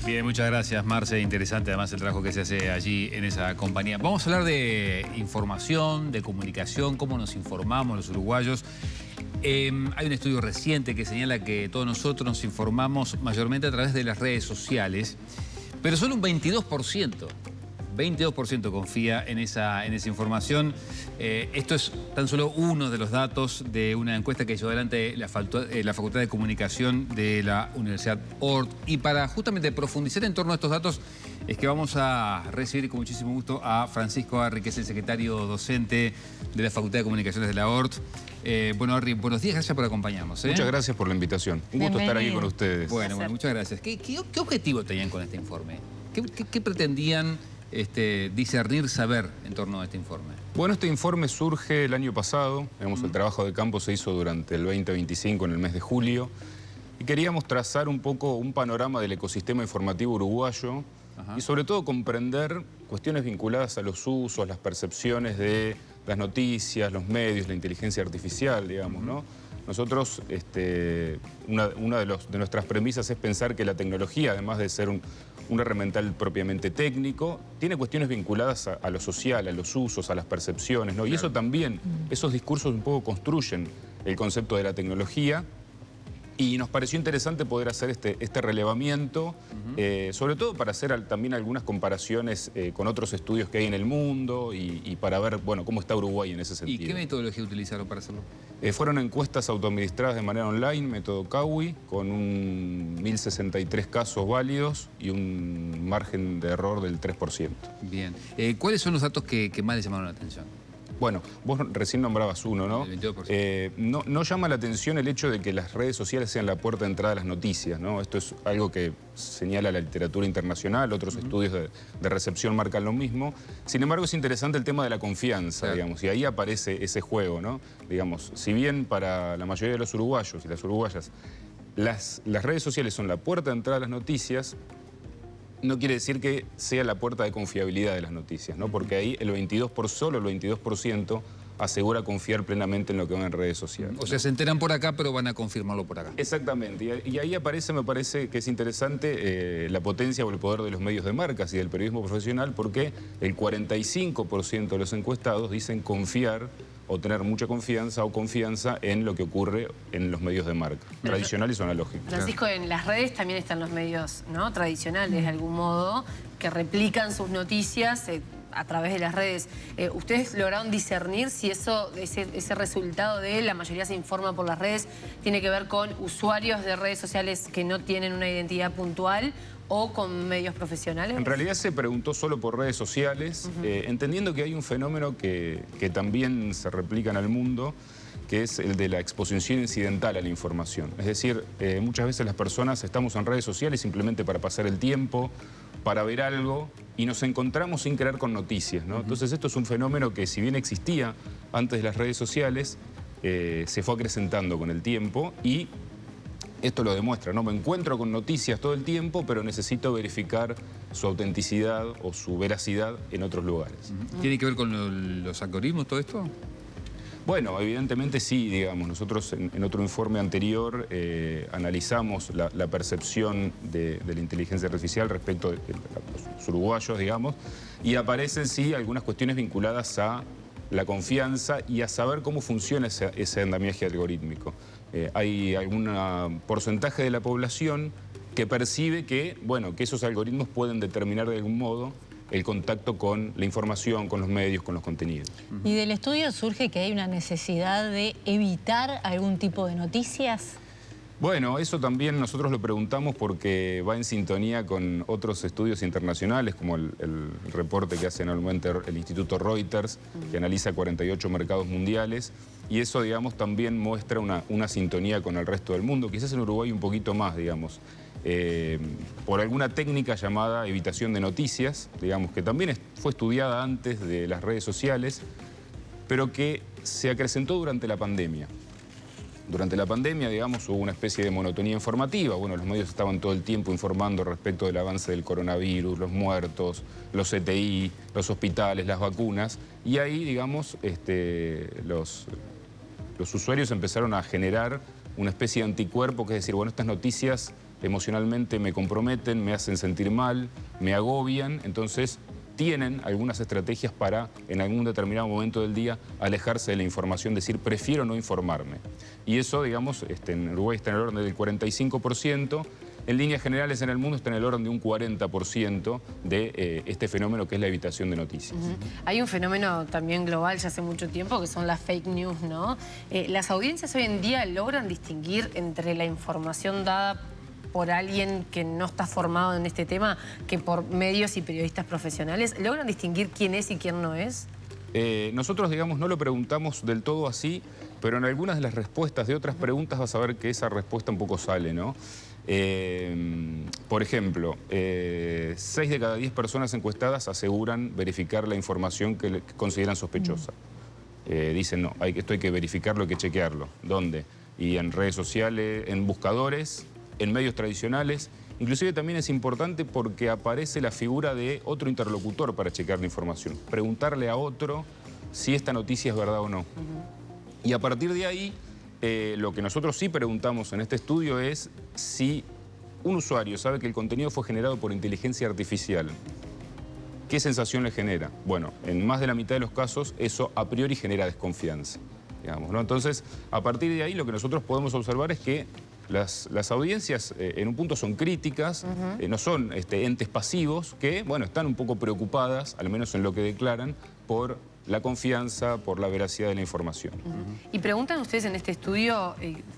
Bien, muchas gracias, Marce. Interesante además el trabajo que se hace allí en esa compañía. Vamos a hablar de información, de comunicación, cómo nos informamos los uruguayos. Hay un estudio reciente que señala que todos nosotros nos informamos mayormente a través de las redes sociales, pero solo un 22% confía en esa información. Esto es tan solo uno de los datos de una encuesta que llevó adelante la Facultad de Comunicación de la Universidad Ort. Y para justamente profundizar en torno a estos datos es que vamos a recibir con muchísimo gusto a Francisco Arri, que es el secretario docente de la Facultad de Comunicaciones de la Ort. Bueno, Arri, buenos días, gracias por acompañarnos. Muchas gracias por la invitación. Un gusto estar aquí con ustedes. Bueno, muchas gracias. ¿Qué objetivo tenían con este informe? ¿Qué pretendían discernir, saber en torno a este informe? Bueno, este informe surge el año pasado. El trabajo de campo se hizo durante el 2025, en el mes de julio. Y queríamos trazar un poco un panorama del ecosistema informativo uruguayo. Y sobre todo comprender cuestiones vinculadas a los usos, las percepciones de las noticias, los medios, la inteligencia artificial, digamos, ¿no? Nosotros, una de nuestras premisas es pensar que la tecnología, además de ser un herramental propiamente técnico, tiene cuestiones vinculadas a lo social, a los usos, a las percepciones, ¿no? Claro. Y eso también, esos discursos un poco construyen el concepto de la tecnología. Y nos pareció interesante poder hacer este relevamiento, sobre todo para hacer también algunas comparaciones con otros estudios que hay en el mundo y para ver, bueno, cómo está Uruguay en ese sentido. ¿Y qué metodología utilizaron para hacerlo? Fueron encuestas autoadministradas de manera online, método CAUI, con 1.063 casos válidos y un margen de error del 3%. Bien. ¿Cuáles son los datos que más les llamaron la atención? Bueno, vos recién nombrabas uno, ¿no? El 22%. No llama la atención el hecho de que las redes sociales sean la puerta de entrada a las noticias, ¿no? Esto es algo que señala la literatura internacional, otros estudios de recepción marcan lo mismo. Sin embargo, es interesante el tema de la confianza, claro, digamos, y ahí aparece ese juego, ¿no? Digamos, si bien para la mayoría de los uruguayos y las uruguayas las redes sociales son la puerta de entrada a las noticias, no quiere decir que sea la puerta de confiabilidad de las noticias, ¿no? Porque ahí solo el 22% asegura confiar plenamente en lo que van en redes sociales. O sea, se enteran por acá, pero van a confirmarlo por acá. Exactamente. Y ahí aparece, me parece que es interesante la potencia o el poder de los medios de marcas y del periodismo profesional, porque el 45% de los encuestados dicen confiar o tener mucha confianza o confianza en lo que ocurre en los medios de marca, tradicionales o analógicos. Francisco, en las redes también están los medios, ¿no?, tradicionales de algún modo, que replican sus noticias a través de las redes. ¿Ustedes lograron discernir si ese resultado de la mayoría se informa por las redes tiene que ver con usuarios de redes sociales que no tienen una identidad puntual o con medios profesionales? En realidad se preguntó solo por redes sociales, entendiendo que hay un fenómeno que también se replica en el mundo, que es el de la exposición incidental a la información. Es decir, muchas veces las personas estamos en redes sociales simplemente para pasar el tiempo, para ver algo, y nos encontramos sin querer con noticias, ¿no? Entonces esto es un fenómeno que, si bien existía antes de las redes sociales, se fue acrecentando con el tiempo y esto lo demuestra, ¿no? Me encuentro con noticias todo el tiempo, pero necesito verificar su autenticidad o su veracidad en otros lugares. ¿Tiene que ver con los algoritmos todo esto? Bueno, evidentemente sí, digamos. Nosotros en otro informe anterior analizamos la percepción de la inteligencia artificial respecto de los uruguayos, digamos, y aparecen sí algunas cuestiones vinculadas a la confianza y a saber cómo funciona ese andamiaje algorítmico. Hay algún porcentaje de la población que percibe que, bueno, que esos algoritmos pueden determinar de algún modo el contacto con la información, con los medios, con los contenidos. ¿Y del estudio surge que hay una necesidad de evitar algún tipo de noticias? Bueno, eso también nosotros lo preguntamos porque va en sintonía con otros estudios internacionales, como el reporte que hace anualmente el Instituto Reuters, que analiza 48 mercados mundiales, y eso, digamos, también muestra una sintonía con el resto del mundo, quizás en Uruguay un poquito más, digamos, por alguna técnica llamada evitación de noticias, digamos, que también fue estudiada antes de las redes sociales, pero que se acrecentó durante la pandemia. Durante la pandemia, digamos, hubo una especie de monotonía informativa. Bueno, los medios estaban todo el tiempo informando respecto del avance del coronavirus, los muertos, los CTI, los hospitales, las vacunas. Y ahí, digamos, los usuarios empezaron a generar una especie de anticuerpo, que es decir, bueno, estas noticias emocionalmente me comprometen, me hacen sentir mal, me agobian, entonces tienen algunas estrategias para, en algún determinado momento del día, alejarse de la información, decir, prefiero no informarme. Y eso, digamos, en Uruguay está en el orden del 45%, en líneas generales en el mundo está en el orden de un 40% de este fenómeno que es la evitación de noticias. Hay un fenómeno también global ya hace mucho tiempo que son las fake news, ¿no? ¿Las audiencias hoy en día logran distinguir entre la información dada por alguien que no está formado en este tema que por medios y periodistas profesionales? ¿Logran distinguir quién es y quién no es? Nosotros, digamos, no lo preguntamos del todo así, pero en algunas de las respuestas de otras preguntas vas a ver que esa respuesta un poco sale, ¿no? Por ejemplo, 6 de cada 10 personas encuestadas aseguran verificar la información que consideran sospechosa. Dicen, no, esto hay que verificarlo, hay que chequearlo. ¿Dónde? Y en redes sociales, en buscadores, en medios tradicionales. Inclusive también es importante porque aparece la figura de otro interlocutor para checar la información. Preguntarle a otro si esta noticia es verdad o no. Y a partir de ahí, lo que nosotros sí preguntamos en este estudio es si un usuario sabe que el contenido fue generado por inteligencia artificial, ¿qué sensación le genera? Bueno, en más de la mitad de los casos eso a priori genera desconfianza, digamos, ¿no? Entonces, a partir de ahí lo que nosotros podemos observar es que las audiencias en un punto son críticas, no son entes pasivos que, bueno, están un poco preocupadas, al menos en lo que declaran, por la confianza, por la veracidad de la información. Y preguntan ustedes en este estudio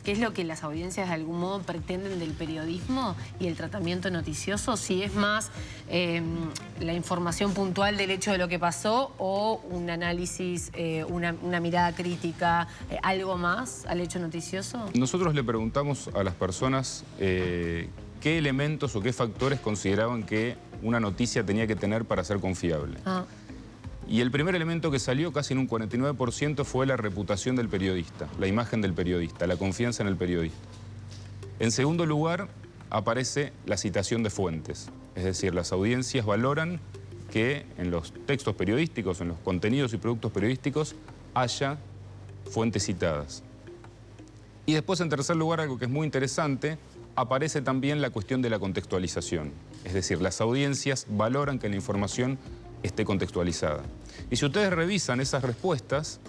qué es lo que las audiencias de algún modo pretenden del periodismo y el tratamiento noticioso, si es más la información puntual del hecho de lo que pasó o un análisis, una mirada crítica, algo más al hecho noticioso. Nosotros le preguntamos a las personas qué elementos o qué factores consideraban que una noticia tenía que tener para ser confiable. Y el primer elemento que salió, casi en un 49%, fue la reputación del periodista, la imagen del periodista, la confianza en el periodista. En segundo lugar, aparece la citación de fuentes. Es decir, las audiencias valoran que en los textos periodísticos, en los contenidos y productos periodísticos, haya fuentes citadas. Y después, en tercer lugar, algo que es muy interesante, aparece también la cuestión de la contextualización. Es decir, las audiencias valoran que la información esté contextualizada. Y si ustedes revisan esas respuestas,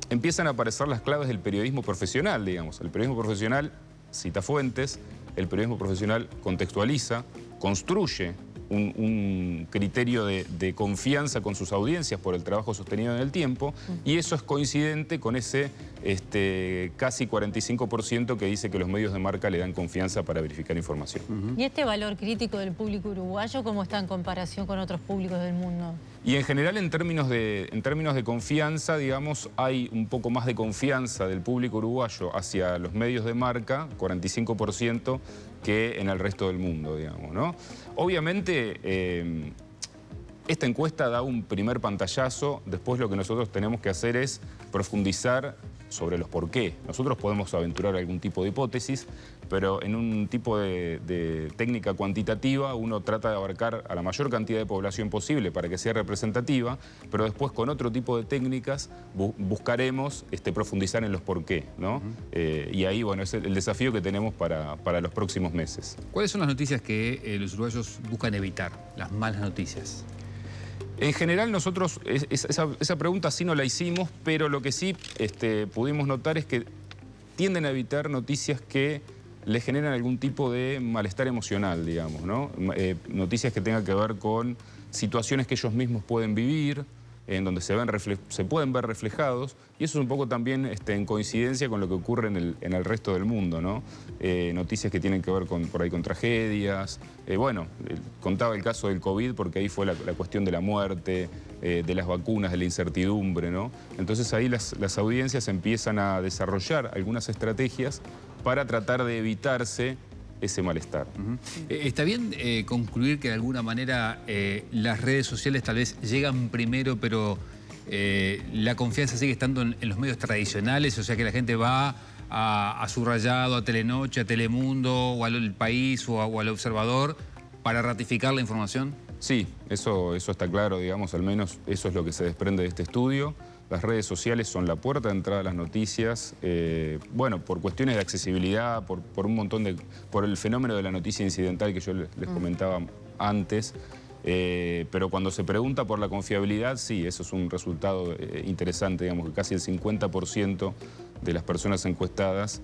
empiezan a aparecer las claves del periodismo profesional, digamos. El periodismo profesional cita fuentes, el periodismo profesional contextualiza, construye un criterio de confianza con sus audiencias por el trabajo sostenido en el tiempo, y eso es coincidente con ese casi 45% que dice que los medios de marca le dan confianza para verificar información. ¿Y este valor crítico del público uruguayo cómo está en comparación con otros públicos del mundo? Y en general, en términos de confianza, digamos, hay un poco más de confianza del público uruguayo hacia los medios de marca, 45%, que en el resto del mundo, digamos, ¿no? Obviamente, esta encuesta da un primer pantallazo. Después lo que nosotros tenemos que hacer es profundizar sobre los por qué. Nosotros podemos aventurar algún tipo de hipótesis, pero en un tipo de técnica cuantitativa uno trata de abarcar a la mayor cantidad de población posible para que sea representativa, pero después con otro tipo de técnicas buscaremos profundizar en los por qué, ¿no? Y ahí, bueno, es el desafío que tenemos para los próximos meses. ¿Cuáles son las noticias que los uruguayos buscan evitar, las malas noticias? En general nosotros, esa pregunta sí no la hicimos, pero lo que sí pudimos notar es que tienden a evitar noticias que le generan algún tipo de malestar emocional, digamos, ¿no? Noticias que tengan que ver con situaciones que ellos mismos pueden vivir, en donde se pueden ver reflejados, y eso es un poco también en coincidencia con lo que ocurre en el resto del mundo, ¿no? Noticias que tienen que ver por ahí con tragedias. Bueno, contaba el caso del COVID porque ahí fue la cuestión de la muerte, de las vacunas, de la incertidumbre, ¿no? Entonces ahí las audiencias empiezan a desarrollar algunas estrategias para tratar de evitarse ese malestar. ¿Está bien concluir que de alguna manera las redes sociales tal vez llegan primero, pero la confianza sigue estando en los medios tradicionales? O sea, que la gente va a Subrayado, a Telenoche, a Telemundo, o al País, o al Observador, para ratificar la información. Sí, eso está claro, digamos, al menos eso es lo que se desprende de este estudio. Las redes sociales son la puerta de entrada a las noticias, bueno, por cuestiones de accesibilidad, por un montón de... por el fenómeno de la noticia incidental que yo les comentaba antes. Pero cuando se pregunta por la confiabilidad, sí, eso es un resultado interesante, digamos que casi el 50% de las personas encuestadas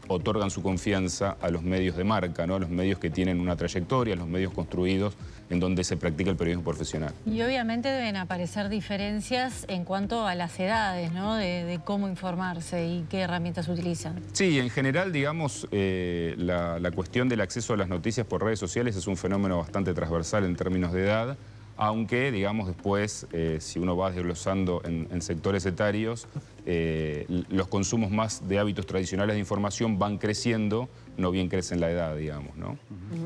otorgan su confianza a los medios de marca, ¿no? A los medios que tienen una trayectoria, a los medios construidos en donde se practica el periodismo profesional. Y obviamente deben aparecer diferencias en cuanto a las edades, ¿no? De cómo informarse y qué herramientas utilizan. Sí, en general, digamos, la cuestión del acceso a las noticias por redes sociales es un fenómeno bastante transversal en términos de edad, aunque, digamos, después, si uno va desglosando en sectores etarios, los consumos más de hábitos tradicionales de información van creciendo, no bien crece en la edad, digamos, ¿no?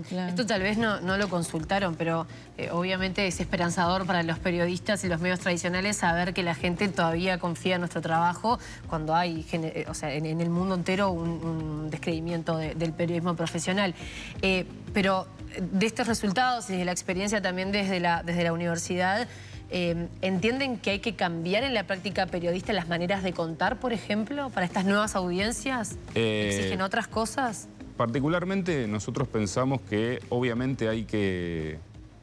Claro. Esto tal vez no lo consultaron, pero obviamente es esperanzador para los periodistas y los medios tradicionales saber que la gente todavía confía en nuestro trabajo cuando hay, o sea, en el mundo entero un descreimiento del periodismo profesional. Pero de estos resultados y de la experiencia también desde la universidad, ¿entienden que hay que cambiar en la práctica periodista las maneras de contar, por ejemplo, para estas nuevas audiencias? ¿Exigen otras cosas? Particularmente nosotros pensamos que obviamente hay que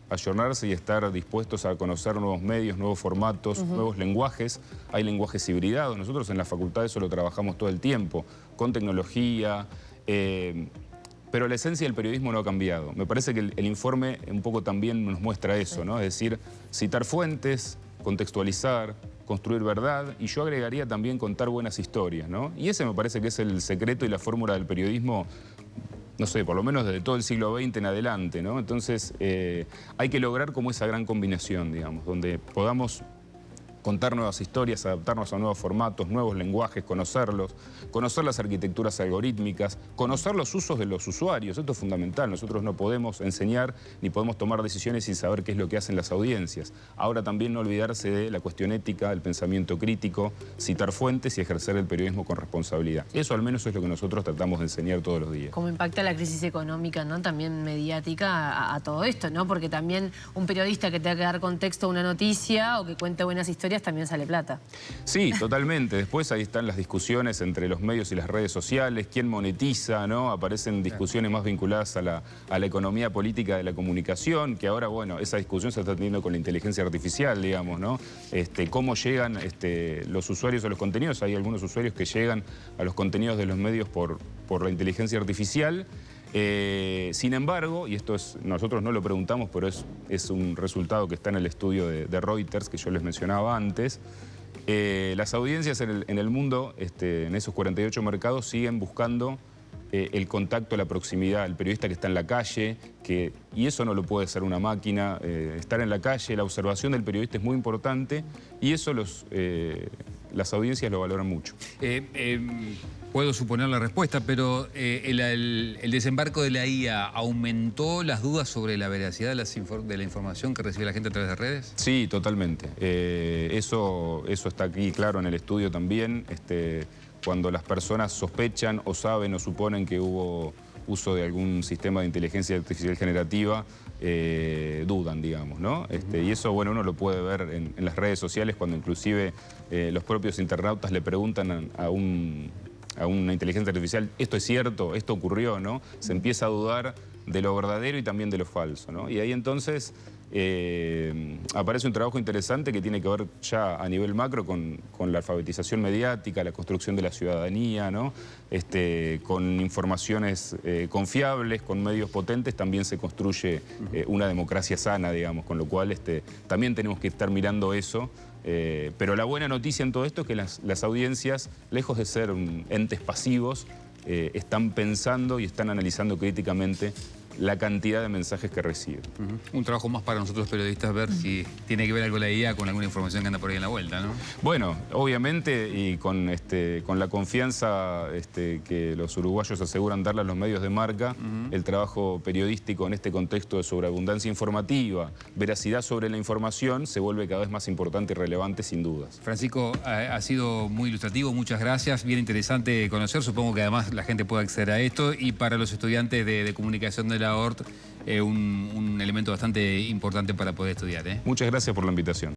ayornarse y estar dispuestos a conocer nuevos medios, nuevos formatos, nuevos lenguajes. Hay lenguajes hibridados. Nosotros en la facultad eso lo trabajamos todo el tiempo, con tecnología. Pero la esencia del periodismo no ha cambiado. Me parece que el informe un poco también nos muestra eso, ¿no? Es decir, citar fuentes, contextualizar, construir verdad, y yo agregaría también contar buenas historias, ¿no? Y ese me parece que es el secreto y la fórmula del periodismo, no sé, por lo menos desde todo el siglo XX en adelante, ¿no? Entonces, hay que lograr como esa gran combinación, digamos, donde podamos contar nuevas historias, adaptarnos a nuevos formatos, nuevos lenguajes, conocerlos, conocer las arquitecturas algorítmicas, conocer los usos de los usuarios. Esto es fundamental. Nosotros no podemos enseñar ni podemos tomar decisiones sin saber qué es lo que hacen las audiencias. Ahora también no olvidarse de la cuestión ética, el pensamiento crítico, citar fuentes y ejercer el periodismo con responsabilidad. Eso al menos es lo que nosotros tratamos de enseñar todos los días. ¿Cómo impacta la crisis económica, ¿no? También mediática a todo esto, ¿no? Porque también un periodista que tenga que dar contexto a una noticia o que cuente buenas historias también sale plata. Sí, totalmente. Después ahí están las discusiones entre los medios y las redes sociales, quién monetiza, ¿no? Aparecen discusiones más vinculadas a la economía política de la comunicación, que ahora, bueno, esa discusión se está teniendo con la inteligencia artificial, digamos, ¿no? Cómo llegan los usuarios a los contenidos. Hay algunos usuarios que llegan a los contenidos de los medios por la inteligencia artificial. Sin embargo, y esto nosotros no lo preguntamos, pero es un resultado que está en el estudio de Reuters, que yo les mencionaba antes, las audiencias en el mundo, en esos 48 mercados, siguen buscando el contacto, la proximidad, el periodista que está en la calle, y eso no lo puede hacer una máquina. Estar en la calle, la observación del periodista es muy importante, y eso las audiencias lo valoran mucho. Puedo suponer la respuesta, pero el desembarco de la IA aumentó las dudas sobre la veracidad de la información que recibe la gente a través de redes. Sí, totalmente. Eso está aquí claro en el estudio también. Cuando las personas sospechan o saben o suponen que hubo uso de algún sistema de inteligencia artificial generativa, dudan, digamos, ¿no? Y eso, bueno, uno lo puede ver en las redes sociales cuando inclusive los propios internautas le preguntan a una inteligencia artificial, ¿esto es cierto? ¿Esto ocurrió? ¿No? Se empieza a dudar de lo verdadero y también de lo falso, ¿no? Y ahí entonces aparece un trabajo interesante que tiene que ver ya a nivel macro con la alfabetización mediática, la construcción de la ciudadanía, ¿no? Con informaciones confiables, con medios potentes, también se construye una democracia sana, digamos, con lo cual también tenemos que estar mirando eso. Pero la buena noticia en todo esto es que las audiencias, lejos de ser entes pasivos, están pensando y están analizando críticamente la cantidad de mensajes que reciben. Un trabajo más para nosotros periodistas ver si tiene que ver algo la IA con alguna información que anda por ahí en la vuelta, ¿no? Bueno, obviamente, y con la confianza que los uruguayos aseguran darle a los medios de marca, el trabajo periodístico en este contexto de sobreabundancia informativa, veracidad sobre la información, se vuelve cada vez más importante y relevante, sin dudas. Francisco, ha sido muy ilustrativo, muchas gracias, bien interesante conocer, supongo que además la gente puede acceder a esto, y para los estudiantes de comunicación de la ORT, un elemento bastante importante para poder estudiar, ¿eh? Muchas gracias por la invitación.